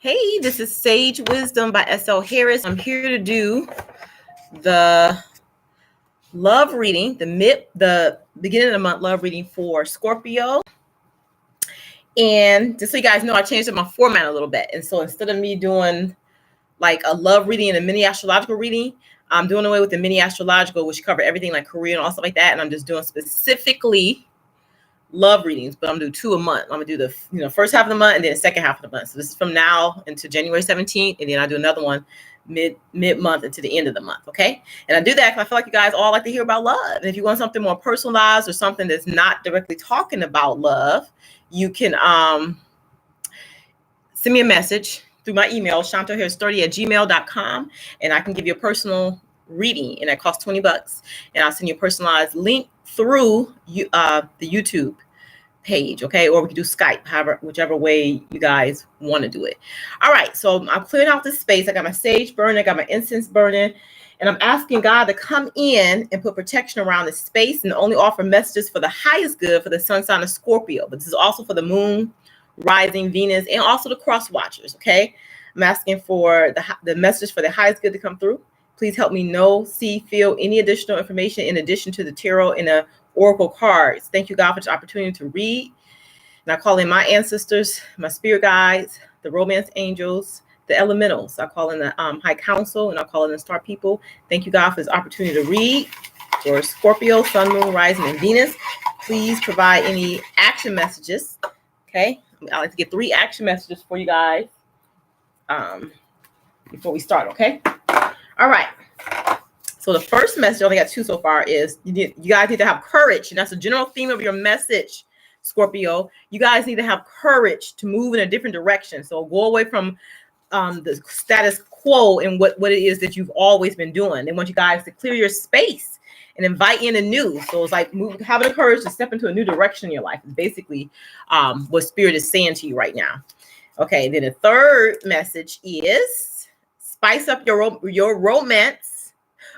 Hey, this is Sage Wisdom by SL Harris. I'm here to do the love reading, the beginning of the month love reading for Scorpio. And just so you guys know, I changed up my format a little bit. And so instead of me doing like a love reading and a mini astrological reading, I'm doing away with the mini astrological, which cover everything like career and all stuff like that. And I'm just doing specifically love readings, but I'm gonna do 2 a month. I'm gonna do the first half of the month and then the second half of the month. So this is from now into January 17th, and then I do another one mid-month into the end of the month. Okay, and I do that because I feel like you guys all like to hear about love. And if you want something more personalized or something that's not directly talking about love, you can send me a message through my email, shonlharris30@gmail.com, and I can give you a personal reading, and that costs $20. And I'll send you a personalized link through the YouTube page, okay? Or we can do Skype, whichever way you guys want to do it. All right, so I'm clearing out this space. I got my sage burning, I got my incense burning, and I'm asking God to come in and put protection around the space and only offer messages for the highest good for the sun sign of Scorpio. But this is also for the moon, rising, Venus, and also the cross watchers, okay? I'm asking for the message for the highest good to come through. Please help me know, see, feel any additional information in addition to the tarot and the oracle cards. Thank you, God, for the opportunity to read. And I call in my ancestors, my spirit guides, the romance angels, the elementals. I call in the high council, and I call in the star people. Thank you, God, for this opportunity to read for Scorpio, sun, moon, rising, and Venus. Please provide any action messages. Okay, I like to get 3 action messages for you guys before we start. Okay. All right. So the first message, I only got 2 so far, is you guys need to have courage. And that's the general theme of your message, Scorpio. You guys need to have courage to move in a different direction. So go away from the status quo and what it is that you've always been doing. They want you guys to clear your space and invite in the new. So it's like having the courage to step into a new direction in your life is basically what Spirit is saying to you right now. Okay, then the third message is spice up your romance.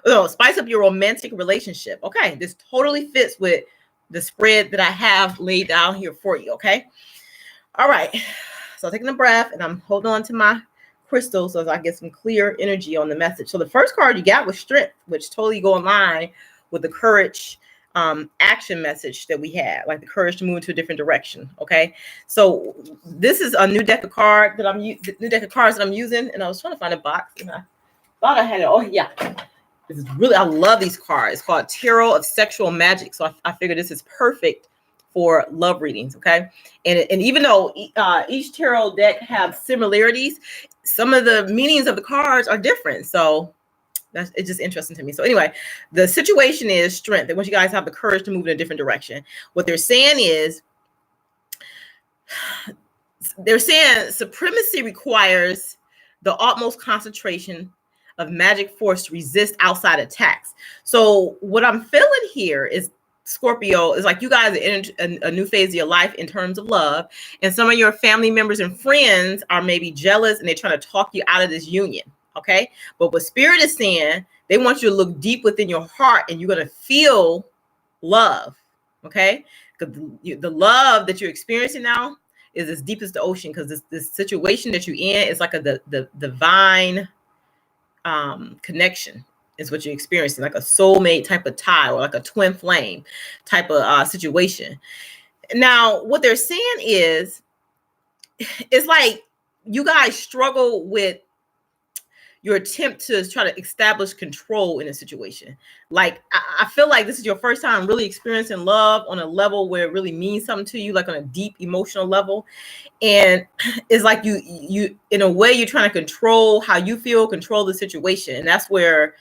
Oh, spice up your romantic relationship. Okay, this totally fits with the spread that I have laid down here for you. Okay, all right. So I'm taking a breath and I'm holding on to my crystal so I get some clear energy on the message. So the first card you got was strength, which totally go in line with the courage action message that we had, like the courage to move into a different direction. Okay, so this is a new deck of cards that I'm using, and I was trying to find a box and I thought I had it. Oh yeah. This is really, I love these cards. It's called Tarot of Sexual Magic. So I figured this is perfect for love readings, okay? And even though each tarot deck have similarities, some of the meanings of the cards are different. So it's just interesting to me. So anyway, the situation is strength. They want you guys to have the courage to move in a different direction. What they're saying is, supremacy requires the utmost concentration of magic force to resist outside attacks. So what I'm feeling here is, Scorpio, is like you guys are in a new phase of your life in terms of love, and some of your family members and friends are maybe jealous and they're trying to talk you out of this union. Okay, but what Spirit is saying, they want you to look deep within your heart and you're going to feel love. Okay, because the love that you're experiencing now is as deep as the ocean, because this situation that you're in is like the divine connection is what you're experiencing, like a soulmate type of tie or like a twin flame type of situation. Now, what they're saying is, it's like you guys struggle with your attempt to try to establish control in a situation. Like, I feel like this is your first time really experiencing love on a level where it really means something to you, like on a deep emotional level. And it's like you in a way, you're trying to control how you feel, control the situation. And that's where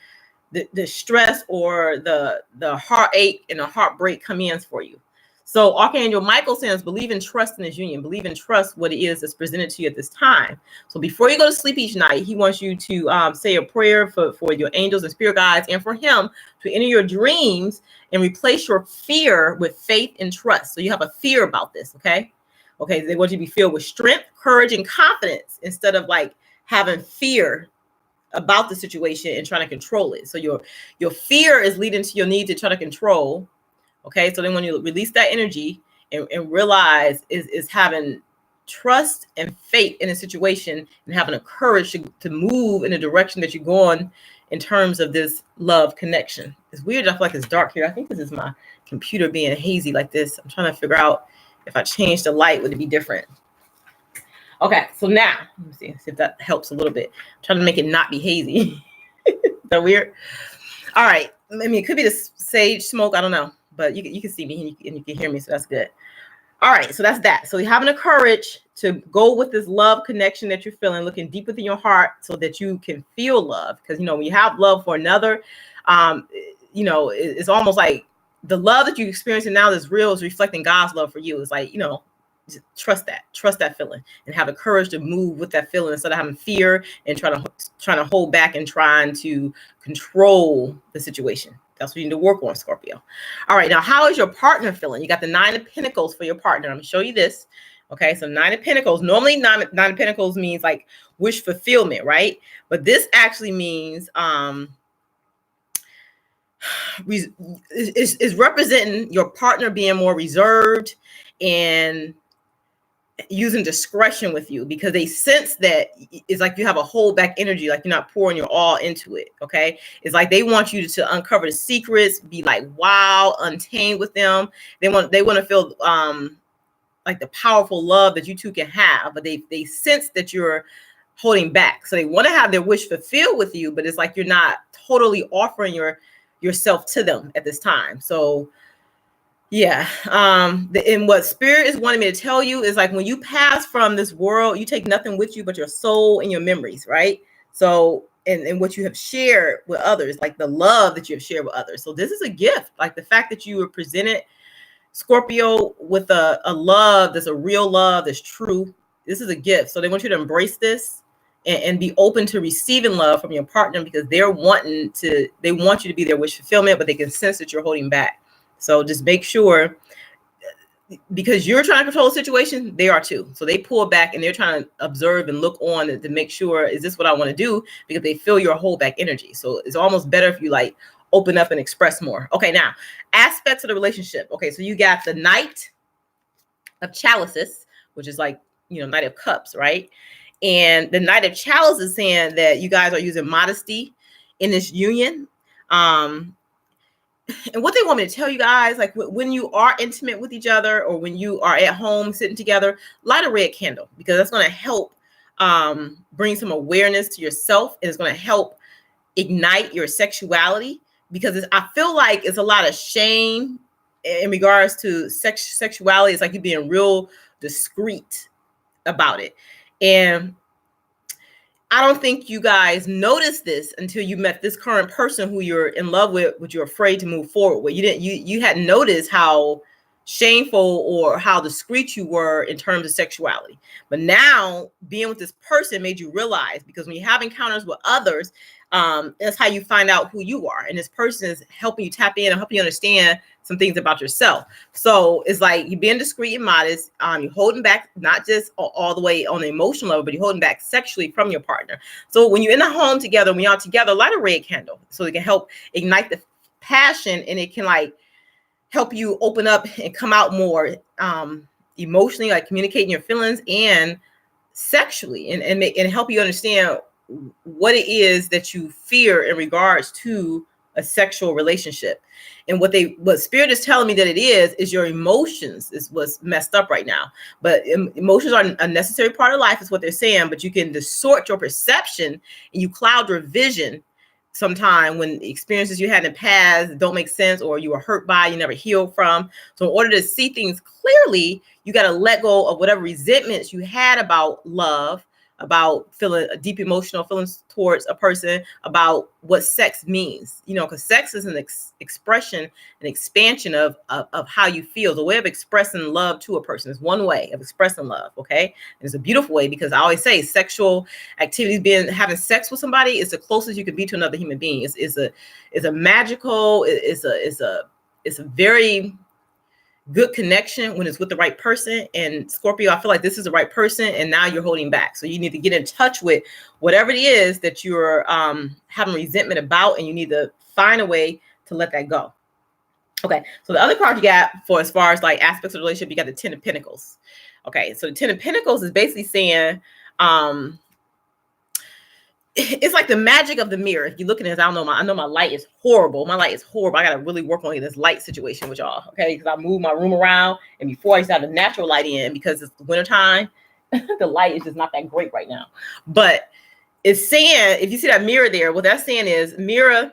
the stress or the heartache and the heartbreak come in for you. So Archangel Michael says, believe and trust in this union. Believe and trust what it is that's presented to you at this time. So before you go to sleep each night, he wants you to say a prayer for your angels and spirit guides, and for him to enter your dreams and replace your fear with faith and trust. So you have a fear about this, okay? Okay, they want you to be filled with strength, courage, and confidence instead of like having fear about the situation and trying to control it. So your fear is leading to your need to try to control. Okay, so then when you release that energy and realize is having trust and faith in a situation and having the courage to move in the direction that you're going in terms of this love connection. It's weird. I feel like it's dark here. I think this is my computer being hazy like this. I'm trying to figure out if I change the light, would it be different? Okay, so now, let me see if that helps a little bit. I'm trying to make it not be hazy. Is that weird? All right. I mean, it could be the sage smoke. I don't know. But you can see me and you can hear me, so that's good. All right, so that's that. So you're having the courage to go with this love connection that you're feeling, looking deep within your heart so that you can feel love. Because, when you have love for another, it's almost like the love that you're experiencing now that's real is reflecting God's love for you. It's like, just trust that feeling and have the courage to move with that feeling instead of having fear and trying to hold back and trying to control the situation. That's what you need to work on, Scorpio. All right, now how is your partner feeling? You got the 9 of Pentacles for your partner. I'm gonna show you this. Okay, so 9 of Pentacles. Normally 9 of Pentacles means like wish fulfillment, right? But this actually means is representing your partner being more reserved and using discretion with you, because they sense that it's like you have a hold back energy, like you're not pouring your all into it. Okay, it's like they want you to uncover the secrets, be like wow, untamed with them. They want to feel like the powerful love that you two can have, but they sense that you're holding back, so they want to have their wish fulfilled with you, but it's like you're not totally offering yourself to them at this time. So yeah, and what Spirit is wanting me to tell you is like when you pass from this world, you take nothing with you but your soul and your memories, right? So and what you have shared with others, like the love that you have shared with others. So this is a gift, like the fact that you were presented, Scorpio, with a love that's a real love that's true. This is a gift. So they want you to embrace this and be open to receiving love from your partner, because they want you to be their wish fulfillment, but they can sense that you're holding back. So just make sure, because you're trying to control the situation, they are too. So they pull back and they're trying to observe and look on to make sure, is this what I want to do? Because they feel your hold back energy. So it's almost better if you like open up and express more. Okay, now aspects of the relationship. Okay, so you got the Knight of Chalices, which is like, Knight of Cups, right? And the Knight of Chalices is saying that you guys are using modesty in this union. And what they want me to tell you guys, like when you are intimate with each other or when you are at home sitting together, light a red candle, because that's going to help bring some awareness to yourself. And it's going to help ignite your sexuality, because I feel like it's a lot of shame in regards to sexuality. It's like you're being real discreet about it. And I don't think you guys noticed this until you met this current person who you're in love with, but you're afraid to move forward with. You hadn't noticed how shameful or how discreet you were in terms of sexuality. But now being with this person made you realize, because when you have encounters with others, that's how you find out who you are. And this person is helping you tap in and helping you understand some things about yourself. So it's like you're being discreet and modest. You're holding back, not just all the way on the emotional level, but you're holding back sexually from your partner. So when you're in the home together, when y'all together, light a red candle so it can help ignite the passion, and it can like help you open up and come out more emotionally, like communicating your feelings and sexually, and help you understand what it is that you fear in regards to a sexual relationship. And what Spirit is telling me that it is your emotions is what's messed up right now. But emotions are a necessary part of life, is what they're saying, but you can distort your perception and you cloud your vision sometime when experiences you had in the past don't make sense, or you were hurt by, you never healed from. So in order to see things clearly, you got to let go of whatever resentments you had about love, about feeling a deep emotional feelings towards a person, about what sex means, because sex is an expression, an expansion of how you feel. The way of expressing love to a person is one way of expressing love. Okay. And it's a beautiful way, because I always say sexual activities, having sex with somebody is the closest you can be to another human being. It's a magical, it's a very good connection when it's with the right person. And Scorpio, I feel like this is the right person, and now you're holding back. So you need to get in touch with whatever it is that you're having resentment about, and you need to find a way to let that go. Okay, so the other card you got for as far as like aspects of the relationship, you got the 10 of Pentacles. Okay, so the Ten of Pentacles is basically saying, it's like the magic of the mirror. If you look at this, I know my light is horrible. My light is horrible. I got to really work on this light situation with y'all, okay? Because I move my room around, and before I used to have the natural light in, because it's the wintertime, the light is just not that great right now. But it's saying, if you see that mirror there, what that's saying is mirror,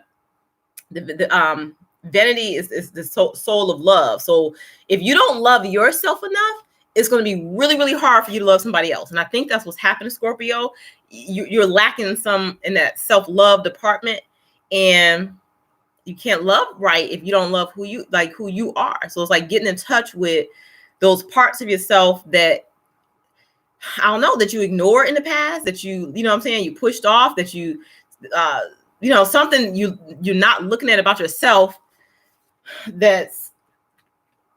vanity is the soul of love. So if you don't love yourself enough, it's going to be really, really hard for you to love somebody else. And I think that's what's happening, Scorpio. You're lacking some in that self-love department, and you can't love right if you don't love who you are. So it's like getting in touch with those parts of yourself that, I don't know, that you ignored in the past, that you know what I'm saying, you pushed off, that you something you're not looking at about yourself that's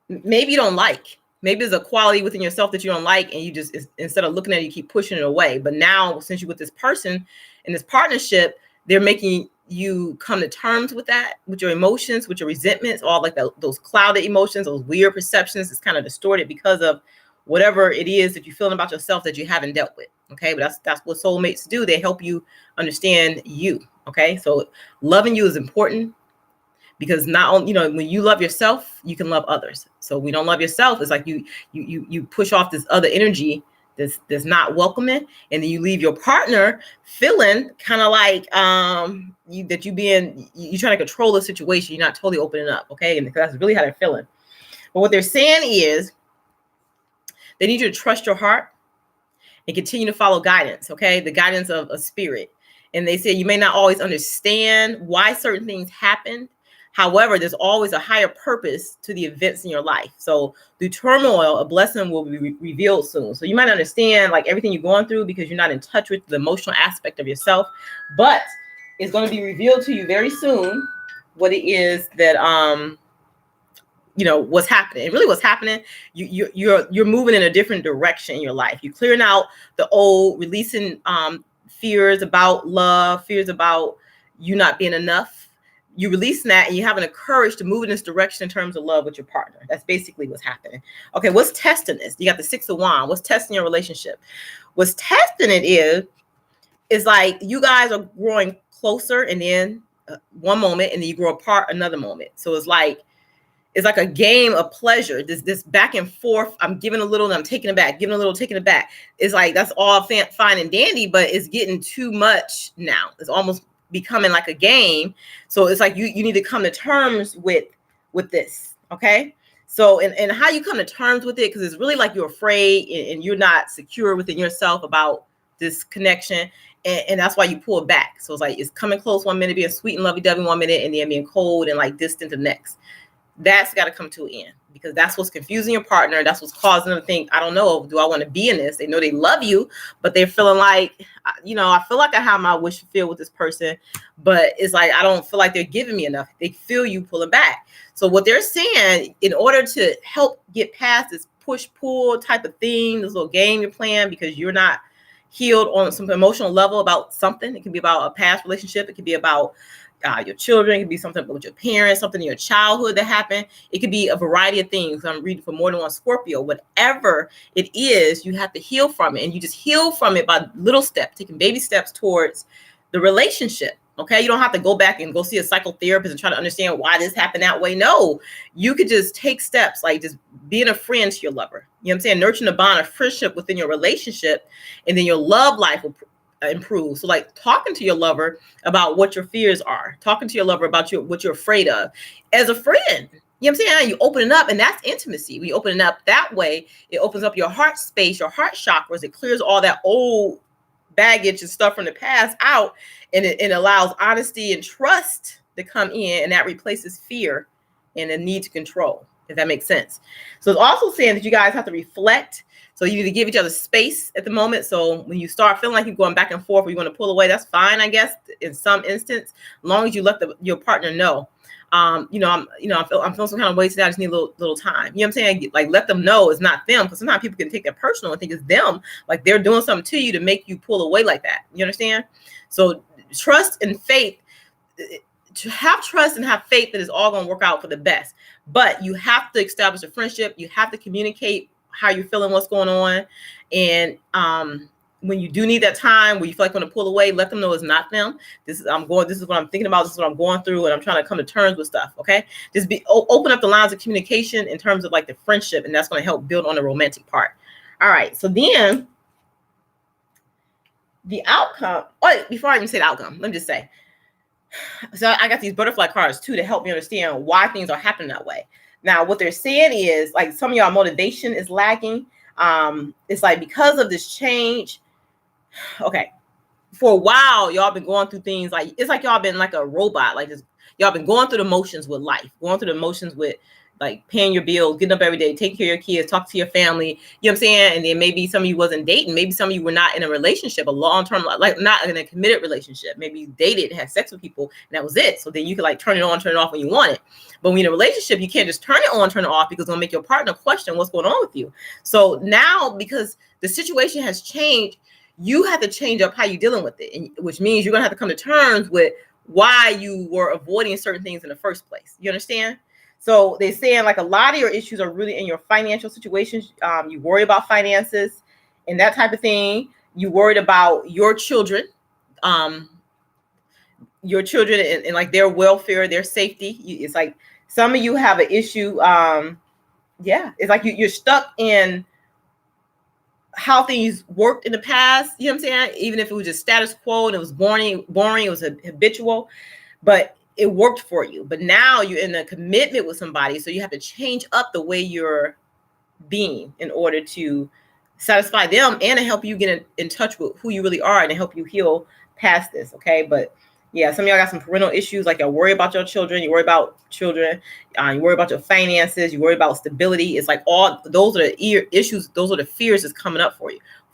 maybe you don't like. Maybe there's a quality within yourself that you don't like, and you just, instead of looking at it, you keep pushing it away. But now, since you're with this person in this partnership, they're making you come to terms with that, with your emotions, with your resentments, all like those clouded emotions, those weird perceptions. It's kind of distorted because of whatever it is that you're feeling about yourself that you haven't dealt with. Okay, but that's what soulmates do. They help you understand you. Okay, so loving you is important. Because not only, when you love yourself, you can love others. So when you don't love yourself, it's like you push off this other energy that's not welcoming, and then you leave your partner feeling kind of like you're trying to control the situation. You're not totally opening up, okay? And that's really how they're feeling. But what they're saying is they need you to trust your heart and continue to follow guidance, okay? The guidance of a spirit. And they say you may not always understand why certain things happen. However, there's always a higher purpose to the events in your life. So through turmoil, a blessing will be revealed soon. So you might understand like everything you're going through because you're not in touch with the emotional aspect of yourself, but it's going to be revealed to you very soon what it is that, what's happening. And really what's happening, you're moving in a different direction in your life. You're clearing out the old, releasing fears about love, fears about you not being enough. You releasing that, and you're having the courage to move in this direction in terms of love with your partner. That's basically what's happening. Okay, what's testing this? You got the Six of Wands. What's testing your relationship? What's testing it is like you guys are growing closer, and then one moment, and then you grow apart another moment. So it's like a game of pleasure. This back and forth. I'm giving a little, and I'm taking it back. Giving a little, taking it back. It's like that's all fine and dandy, but it's getting too much now. It's almost becoming like a game. So it's like you need to come to terms with this. Okay. So and how you come to terms with it, because it's really like you're afraid and you're not secure within yourself about this connection. And that's why you pull it back. So it's like it's coming close one minute, being sweet and lovey-dovey one minute, and then being cold and like distant the next. That's got to come to an end, because that's what's confusing your partner. That's what's causing them to think, I don't know, do I want to be in this? They know they love you, but they're feeling like, I feel like I have my wish fulfilled with this person, but it's like, I don't feel like they're giving me enough. They feel you pulling back. So what they're saying, in order to help get past this push-pull type of thing, this little game you're playing, because you're not healed on some emotional level about something. It can be about a past relationship. It could be about your children. It could be something with your parents, something in your childhood that happened. It could be a variety of things. I'm reading for more than one Scorpio. Whatever it is, you have to heal from it. And you just heal from it by little steps, taking baby steps towards the relationship. Okay. You don't have to go back and go see a psychotherapist and try to understand why this happened that way. No, you could just take steps, like just being a friend to your lover. You know what I'm saying? Nurturing a bond of friendship within your relationship, and then your love life will improve. So like talking to your lover about what your fears are, talking to your lover about what you're afraid of as a friend. You know what I'm saying? You open it up, and that's intimacy. We open it up that way. It opens up your heart space, your heart chakras. It clears all that old baggage and stuff from the past out, and it allows honesty and trust to come in, and that replaces fear and the need to control, if that makes sense. So it's also saying that you guys have to reflect. So you need to give each other space at the moment. So when you start feeling like you're going back and forth, or you want to pull away, that's fine, I guess, in some instance, as long as you let your partner know. I'm feeling some kind of way today. I just need a little time. You know what I'm saying? Like, let them know it's not them, because sometimes people can take that personal and think it's them, like they're doing something to you to make you pull away like that. You understand? So trust and faith. To have trust and have faith that it's all going to work out for the best. But you have to establish a friendship. You have to communicate how you're feeling, what's going on. And when you do need that time where you feel like you want to pull away, let them know it's not them. This is what I'm thinking about. This is what I'm going through, and I'm trying to come to terms with stuff. Okay, just open up the lines of communication in terms of like the friendship, and that's going to help build on the romantic part. All right, so then the outcome. Oh, before I even say the outcome, let me just say. So I got these butterfly cards too to help me understand why things are happening that way. Now, what they're saying is like some of y'all motivation is lacking. It's like because of this change. Okay, for a while, y'all been going through things like it's like y'all been like a robot, like just y'all been going through the motions with life, going through the motions with like paying your bills, getting up every day, taking care of your kids, talking to your family, you know what I'm saying? And then maybe some of you wasn't dating, maybe some of you were not in a relationship, a long-term, like not in a committed relationship. Maybe you dated, had sex with people, and that was it. So then you could like turn it on, turn it off when you want it. But when you're in a relationship, you can't just turn it on, turn it off, because it's gonna make your partner question what's going on with you. So now, because the situation has changed, you have to change up how you're dealing with it, and which means you're gonna have to come to terms with why you were avoiding certain things in the first place. You understand? So they're saying like a lot of your issues are really in your financial situations. You worry about finances and that type of thing. You worried about your children and like their welfare, their safety. It's like some of you have an issue. Yeah, it's like you're stuck in how things worked in the past. You know what I'm saying? Even if it was just status quo and it was boring, it was habitual, but it worked for you. But now you're in a commitment with somebody, so you have to change up the way you're being in order to satisfy them and to help you get in touch with who you really are and to help you heal past this. Okay, but yeah, some of y'all got some parental issues, like you worry about your children, you worry about children, you worry about your finances, you worry about stability. It's like all those are the issues, those are the fears that's coming up for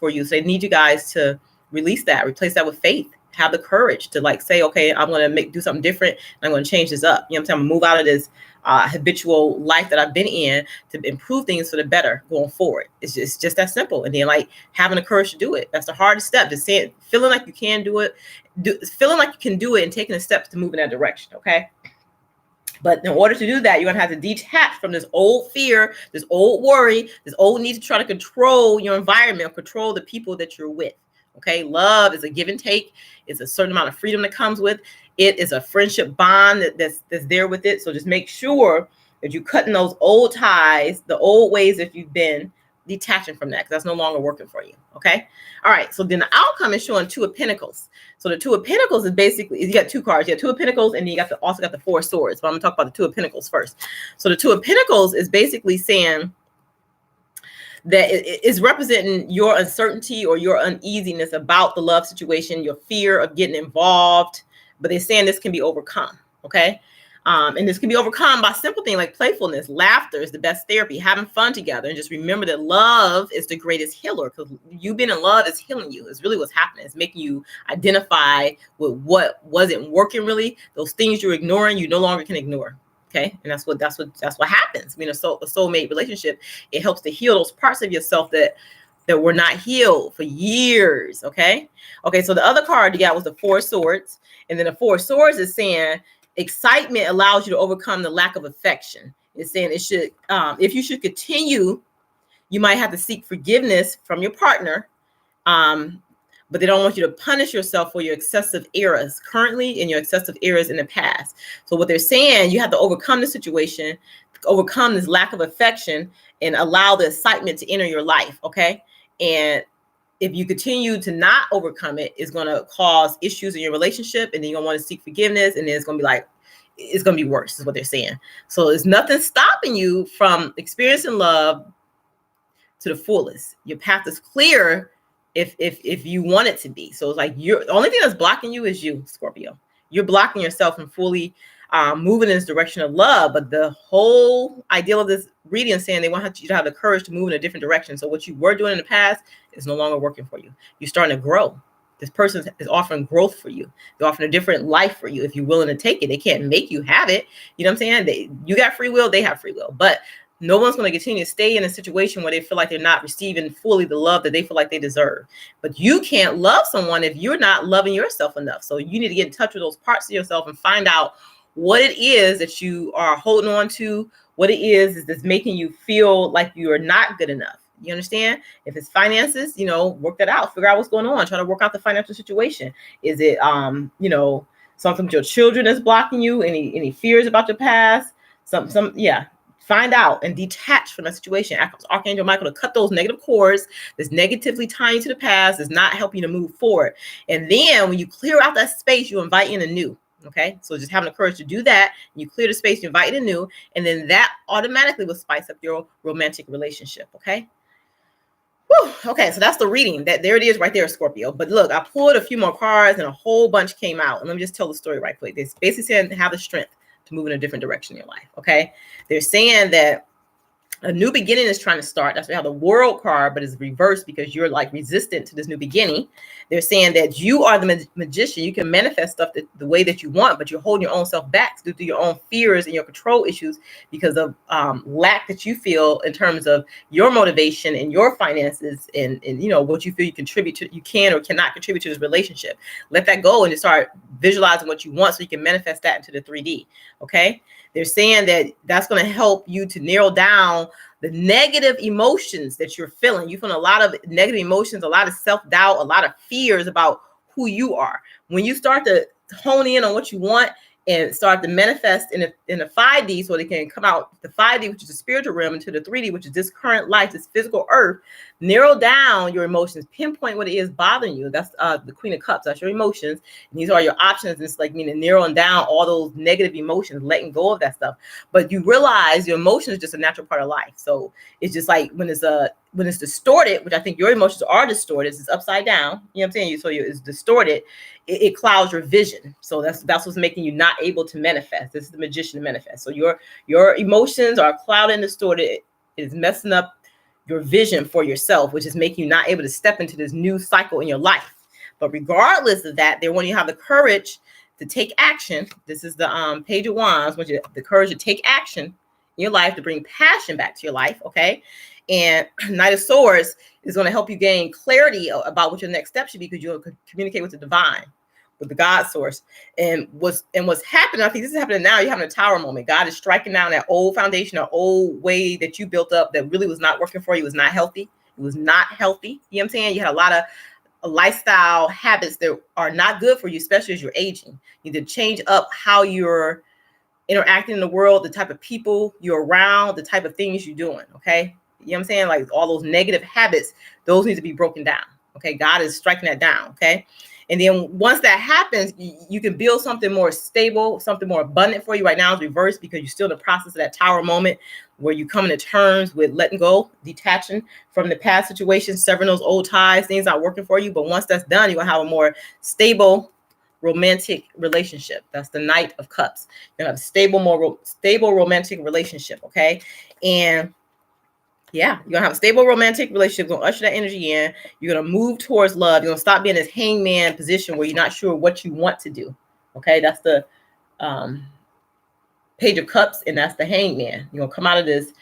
you. So they need you guys to release that, replace that with faith. Have the courage to like say, okay, I'm going to do something different. And I'm going to change this up. You know what I'm saying? I'm going to move out of this habitual life that I've been in to improve things for the better going forward. It's just that simple. And then like having the courage to do it. That's the hardest step, to say it, feeling like you can do it, feeling like you can do it and taking the steps to move in that direction. Okay. But in order to do that, you're going to have to detach from this old fear, this old worry, this old need to try to control your environment, control the people that you're with. Okay, love is a give and take. It's a certain amount of freedom that comes with it. Is a friendship bond that's there with it. So just make sure that you're cutting those old ties, the old ways that you've been detaching from that, because that's no longer working for you. Okay. All right. So then the outcome is showing Two of Pentacles. So the Two of Pentacles is basically, you got two cards. You got Two of Pentacles, and then you also got the Four of Swords. But I'm gonna talk about the Two of Pentacles first. So the Two of Pentacles is basically saying that it is representing your uncertainty or your uneasiness about the love situation, your fear of getting involved. But they're saying this can be overcome. Okay. And this can be overcome by simple things like playfulness. Laughter is the best therapy, having fun together. And just remember that love is the greatest healer, because you being in love is healing you. It's really what's happening. It's making you identify with what wasn't working really. Those things you're ignoring, you no longer can ignore. Okay. And that's what happens. I mean, a soulmate relationship, it helps to heal those parts of yourself that were not healed for years. Okay. Okay. So the other card you got was the Four of Swords. And then the Four of Swords is saying excitement allows you to overcome the lack of affection. It's saying it should, if you should continue, you might have to seek forgiveness from your partner. But they don't want you to punish yourself for your excessive errors currently and your excessive errors in the past. So what they're saying, you have to overcome the situation, overcome this lack of affection, and allow the excitement to enter your life. Okay. And if you continue to not overcome it, it's going to cause issues in your relationship, and then you're going to want to seek forgiveness, and then it's going to be like, it's going to be worse, is what they're saying. So there's nothing stopping you from experiencing love to the fullest. Your path is clear if you want it to be. So it's like the only thing that's blocking you is you, Scorpio. You're blocking yourself from fully moving in this direction of love. But the whole ideal of this reading is saying they want you to have the courage to move in a different direction. So what you were doing in the past is no longer working for you. You're starting to grow. This person is offering growth for you. They're offering a different life for you if you're willing to take it. They can't make you have it. You know what I'm saying? You got free will, they have free will. But no one's going to continue to stay in a situation where they feel like they're not receiving fully the love that they feel like they deserve. But you can't love someone if you're not loving yourself enough. So you need to get in touch with those parts of yourself and find out what it is that you are holding on to, what it is that's making you feel like you are not good enough. You understand? If it's finances, work that out. Figure out what's going on. Try to work out the financial situation. Is it, something with your children that's blocking you? Any fears about your past? Yeah. Find out and detach from that situation. Ask Archangel Michael to cut those negative cords that's negatively tying you to the past, that's not helping you to move forward. And then when you clear out that space, you invite in a new. Okay, so just having the courage to do that, you clear the space, you invite in a new, and then that automatically will spice up your romantic relationship. Okay. Whew. Okay, so that's the reading. There it is right there, Scorpio. But look, I pulled a few more cards and a whole bunch came out. And let me just tell the story right quick. They basically said have the strength to move in a different direction in your life. Okay, they're saying that a new beginning is trying to start. That's why we have the World card, but it's reversed because you're like resistant to this new beginning. They're saying that you are the magician. You can manifest stuff the way that you want, but you're holding your own self back due to your own fears and your control issues because of lack that you feel in terms of your motivation and your finances and what you feel you can or cannot contribute to this relationship. Let that go and just start visualizing what you want so you can manifest that into the 3D. Okay. They're saying that that's going to help you to narrow down the negative emotions that you're feeling. You're feeling a lot of negative emotions, a lot of self-doubt, a lot of fears about who you are. When you start to hone in on what you want and start to manifest in a 5D so they can come out the 5D, which is the spiritual realm, into the 3D, which is this current life, this physical earth, narrow down your emotions, pinpoint what it is bothering you. That's the Queen of Cups. That's your emotions. And these are your options. It's like meaning narrowing down all those negative emotions, letting go of that stuff. But you realize your emotions is just a natural part of life. So it's just like when it's distorted, which I think your emotions are distorted, it's upside down. You know what I'm saying? So it's distorted. It clouds your vision. So that's what's making you not able to manifest. This is the magician to manifest. So your emotions are clouded and distorted. It is messing up your vision for yourself, which is making you not able to step into this new cycle in your life. But regardless of that, they want you to have the courage to take action. This is the Page of Wands. Want you the courage to take action in your life, to bring passion back to your life. Okay. And Knight of Swords is going to help you gain clarity about what your next step should be, because you'll communicate with the divine, with the God source. And what's happening, I think this is happening now, you're having a tower moment. God is striking down that old foundation, or old way that you built up that really was not working for you. It was not healthy. It was not healthy. You know what I'm saying? You had a lot of lifestyle habits that are not good for you, especially as you're aging. You need to change up how you're interacting in the world, the type of people you're around, the type of things you're doing. Okay. You know what I'm saying? Like all those negative habits, those need to be broken down. Okay. God is striking that down. Okay. And then once that happens, you can build something more stable, something more abundant for you. Right now it's reversed because you're still in the process of that tower moment where you come to terms with letting go, detaching from the past situations, severing those old ties, things not working for you. But once that's done, you're going to have a more stable romantic relationship. That's the Knight of Cups. You're going to have a stable romantic relationship. Okay. And yeah, you're gonna have a stable romantic relationship. You're gonna usher that energy in. You're gonna move towards love. You're gonna stop being this hangman position where you're not sure what you want to do. Okay, that's the Page of Cups, and that's the hangman. You're gonna come out of this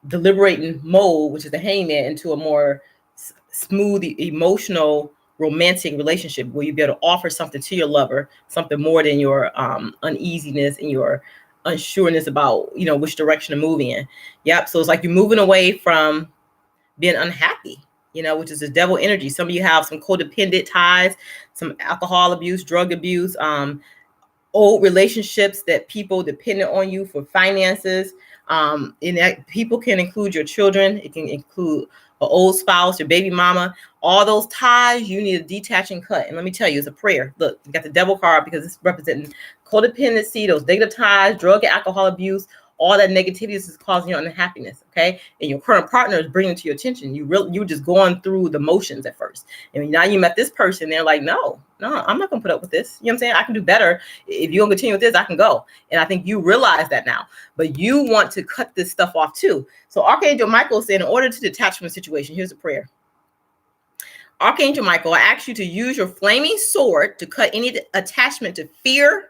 deliberating mode, which is the hangman, into a more smooth, emotional, romantic relationship where you be able to offer something to your lover, something more than your uneasiness and your unsureness about which direction to move in. Yep. So it's like you're moving away from being unhappy, which is the devil energy. Some of you have some codependent ties, some alcohol abuse, drug abuse, old relationships that people dependent on you for finances. And that people can include your children. It can include an old spouse, your baby mama. All those ties you need to detach and cut. And let me tell you, it's a prayer. Look, you got the devil card because it's representing codependency, those negative ties, drug and alcohol abuse. All that negativity is causing your unhappiness, okay? And your current partner is bringing it to your attention. You were just going through the motions at first. And now you met this person, they're like, no, I'm not gonna put up with this. You know what I'm saying? I can do better. If you're gonna continue with this, I can go. And I think you realize that now. But you want to cut this stuff off too. So Archangel Michael said, in order to detach from a situation, here's a prayer. Archangel Michael, I ask you to use your flaming sword to cut any attachment to fear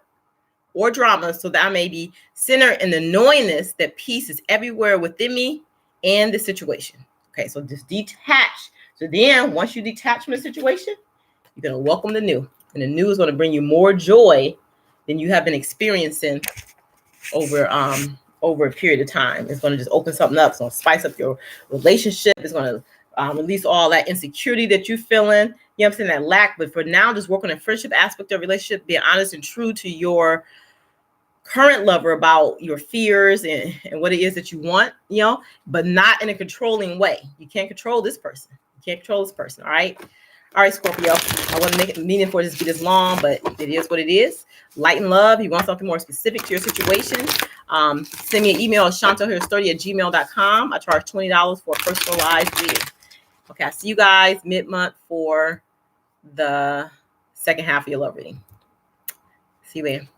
or drama, so that I may be centered in the knowingness that peace is everywhere within me and the situation. Okay, so just detach. So then once you detach from the situation, you're going to welcome the new. And the new is going to bring you more joy than you have been experiencing over over a period of time. It's going to just open something up. It's going to spice up your relationship. It's going to release all that insecurity that you're feeling. You know what I'm saying? That lack. But for now, just work on the friendship aspect of relationship. Being honest and true to your current lover about your fears and what it is that you want, you know, but not in a controlling way. You can't control this person. You can't control this person. All right. All right, Scorpio. I wasn't meaning for this to be this long, but it is what it is. Light and love. You want something more specific to your situation? Send me an email at shonlharris@gmail.com. I charge $20 for a personalized reading. Okay, I see you guys mid-month for the second half of your love reading. See you later.